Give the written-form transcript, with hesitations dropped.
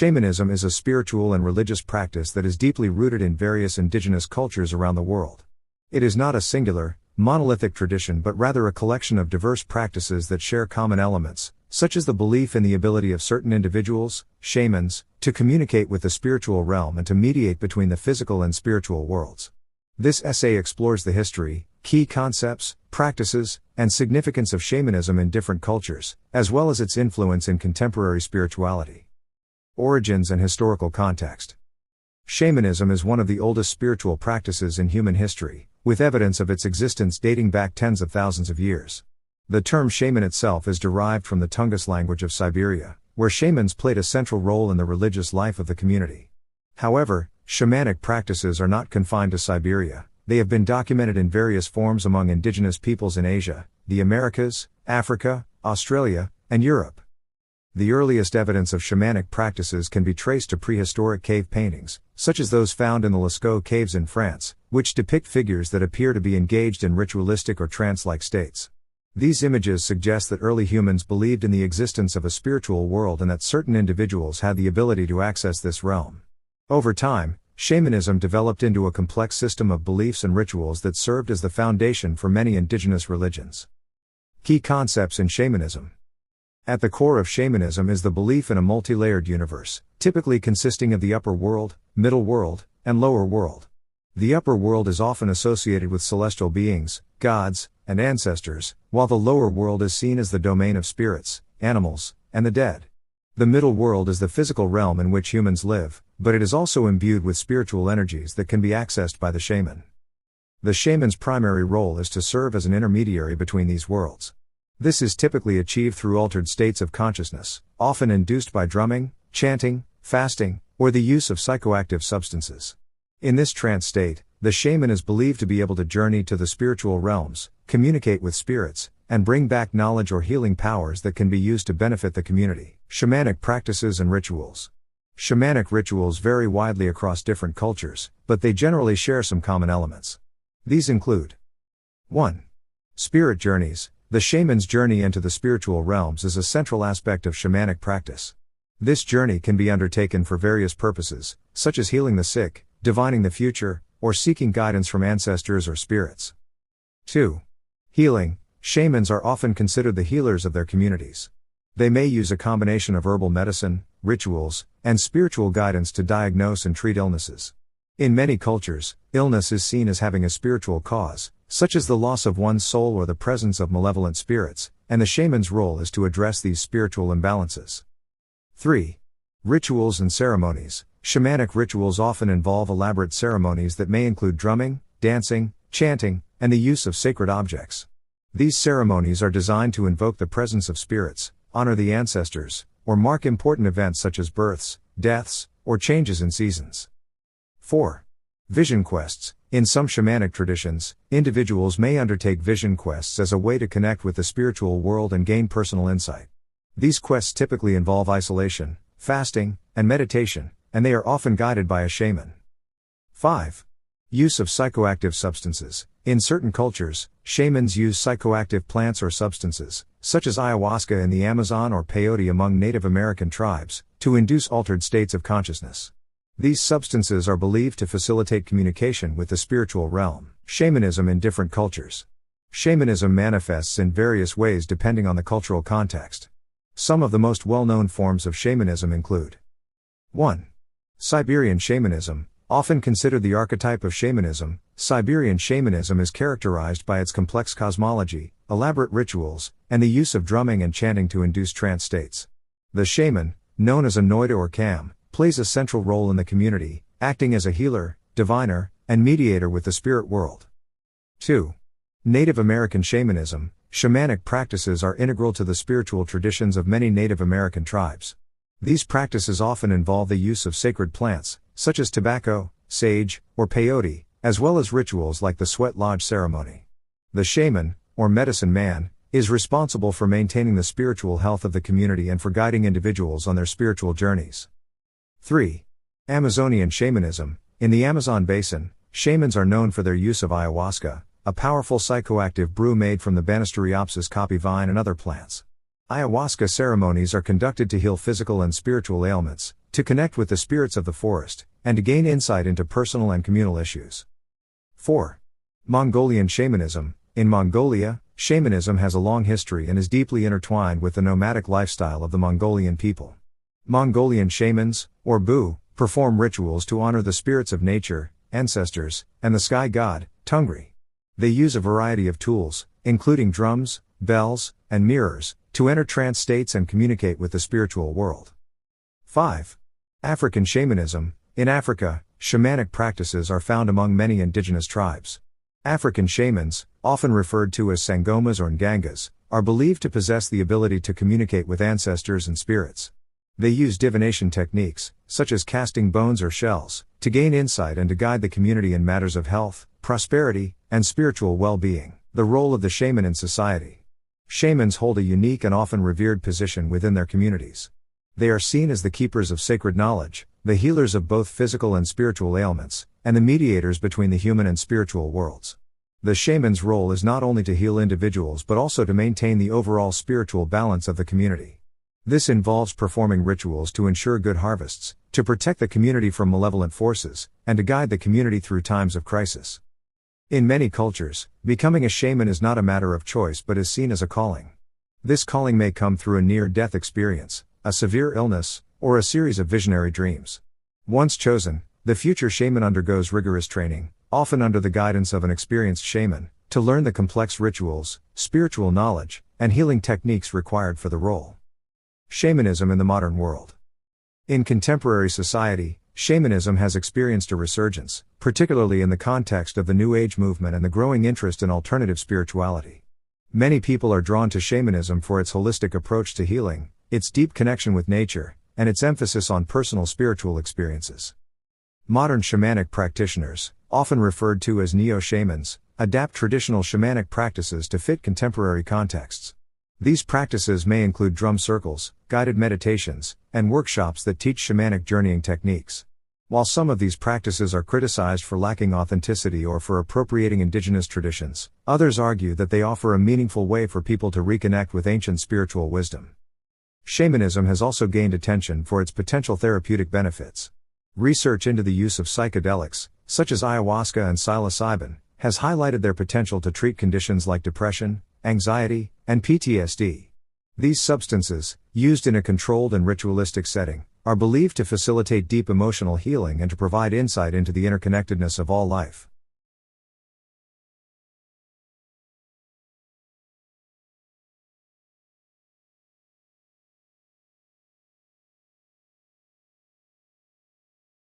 Shamanism is a spiritual and religious practice that is deeply rooted in various indigenous cultures around the world. It is not a singular, monolithic tradition but rather a collection of diverse practices that share common elements, such as the belief in the ability of certain individuals, shamans, to communicate with the spiritual realm and to mediate between the physical and spiritual worlds. This essay explores the history, key concepts, practices, and significance of shamanism in different cultures, as well as its influence in contemporary spirituality. Origins and historical context. Shamanism is one of the oldest spiritual practices in human history, with evidence of its existence dating back tens of thousands of years. The term shaman itself is derived from the Tungus language of Siberia, where shamans played a central role in the religious life of the community. However, shamanic practices are not confined to Siberia. They have been documented in various forms among indigenous peoples in Asia, the Americas, Africa, Australia, and Europe. The earliest evidence of shamanic practices can be traced to prehistoric cave paintings, such as those found in the Lascaux caves in France, which depict figures that appear to be engaged in ritualistic or trance-like states. These images suggest that early humans believed in the existence of a spiritual world and that certain individuals had the ability to access this realm. Over time, shamanism developed into a complex system of beliefs and rituals that served as the foundation for many indigenous religions. Key concepts in shamanism. At the core of shamanism is the belief in a multi-layered universe, typically consisting of the upper world, middle world, and lower world. The upper world is often associated with celestial beings, gods, and ancestors, while the lower world is seen as the domain of spirits, animals, and the dead. The middle world is the physical realm in which humans live, but it is also imbued with spiritual energies that can be accessed by the shaman. The shaman's primary role is to serve as an intermediary between these worlds. This is typically achieved through altered states of consciousness, often induced by drumming, chanting, fasting, or the use of psychoactive substances. In this trance state, the shaman is believed to be able to journey to the spiritual realms, communicate with spirits, and bring back knowledge or healing powers that can be used to benefit the community. Shamanic practices and rituals. Shamanic rituals vary widely across different cultures, but they generally share some common elements. These include 1. Spirit journeys. The shaman's journey into the spiritual realms is a central aspect of shamanic practice. This journey can be undertaken for various purposes, such as healing the sick, divining the future, or seeking guidance from ancestors or spirits. 2. Healing. Shamans are often considered the healers of their communities. They may use a combination of herbal medicine, rituals, and spiritual guidance to diagnose and treat illnesses. In many cultures, illness is seen as having a spiritual cause, such as the loss of one's soul or the presence of malevolent spirits, and the shaman's role is to address these spiritual imbalances. 3. Rituals and ceremonies. Shamanic rituals often involve elaborate ceremonies that may include drumming, dancing, chanting, and the use of sacred objects. These ceremonies are designed to invoke the presence of spirits, honor the ancestors, or mark important events such as births, deaths, or changes in seasons. 4. Vision quests. In some shamanic traditions, individuals may undertake vision quests as a way to connect with the spiritual world and gain personal insight. These quests typically involve isolation, fasting, and meditation, and they are often guided by a shaman. 5. Use of psychoactive substances. In certain cultures, shamans use psychoactive plants or substances, such as ayahuasca in the Amazon or peyote among Native American tribes, to induce altered states of consciousness. These substances are believed to facilitate communication with the spiritual realm. Shamanism in different cultures. Shamanism manifests in various ways depending on the cultural context. Some of the most well-known forms of shamanism include 1. Siberian shamanism. Often considered the archetype of shamanism, Siberian shamanism is characterized by its complex cosmology, elaborate rituals, and the use of drumming and chanting to induce trance states. The shaman, known as a noida or kam, plays a central role in the community, acting as a healer, diviner, and mediator with the spirit world. 2. Native American shamanism. Shamanic practices are integral to the spiritual traditions of many Native American tribes. These practices often involve the use of sacred plants, such as tobacco, sage, or peyote, as well as rituals like the sweat lodge ceremony. The shaman, or medicine man, is responsible for maintaining the spiritual health of the community and for guiding individuals on their spiritual journeys. 3. Amazonian shamanism. In the Amazon basin, shamans are known for their use of ayahuasca, a powerful psychoactive brew made from the Banisteriopsis caapi vine and other plants. Ayahuasca ceremonies are conducted to heal physical and spiritual ailments, to connect with the spirits of the forest, and to gain insight into personal and communal issues. 4. Mongolian shamanism. In Mongolia, shamanism has a long history and is deeply intertwined with the nomadic lifestyle of the Mongolian people. Mongolian shamans, or Bu, perform rituals to honor the spirits of nature, ancestors, and the sky god, Tungri. They use a variety of tools, including drums, bells, and mirrors, to enter trance states and communicate with the spiritual world. 5. African shamanism. In Africa, shamanic practices are found among many indigenous tribes. African shamans, often referred to as sangomas or ngangas, are believed to possess the ability to communicate with ancestors and spirits. They use divination techniques, such as casting bones or shells, to gain insight and to guide the community in matters of health, prosperity, and spiritual well-being. The role of the shaman in society. Shamans hold a unique and often revered position within their communities. They are seen as the keepers of sacred knowledge, the healers of both physical and spiritual ailments, and the mediators between the human and spiritual worlds. The shaman's role is not only to heal individuals but also to maintain the overall spiritual balance of the community. This involves performing rituals to ensure good harvests, to protect the community from malevolent forces, and to guide the community through times of crisis. In many cultures, becoming a shaman is not a matter of choice but is seen as a calling. This calling may come through a near-death experience, a severe illness, or a series of visionary dreams. Once chosen, the future shaman undergoes rigorous training, often under the guidance of an experienced shaman, to learn the complex rituals, spiritual knowledge, and healing techniques required for the role. Shamanism in the modern world. In contemporary society, shamanism has experienced a resurgence, particularly in the context of the New Age movement and the growing interest in alternative spirituality. Many people are drawn to shamanism for its holistic approach to healing, its deep connection with nature, and its emphasis on personal spiritual experiences. Modern shamanic practitioners, often referred to as neo-shamans, adapt traditional shamanic practices to fit contemporary contexts. These practices may include drum circles, guided meditations, and workshops that teach shamanic journeying techniques. While some of these practices are criticized for lacking authenticity or for appropriating indigenous traditions, others argue that they offer a meaningful way for people to reconnect with ancient spiritual wisdom. Shamanism has also gained attention for its potential therapeutic benefits. Research into the use of psychedelics, such as ayahuasca and psilocybin, has highlighted their potential to treat conditions like depression, anxiety, and PTSD. These substances, used in a controlled and ritualistic setting, are believed to facilitate deep emotional healing and to provide insight into the interconnectedness of all life.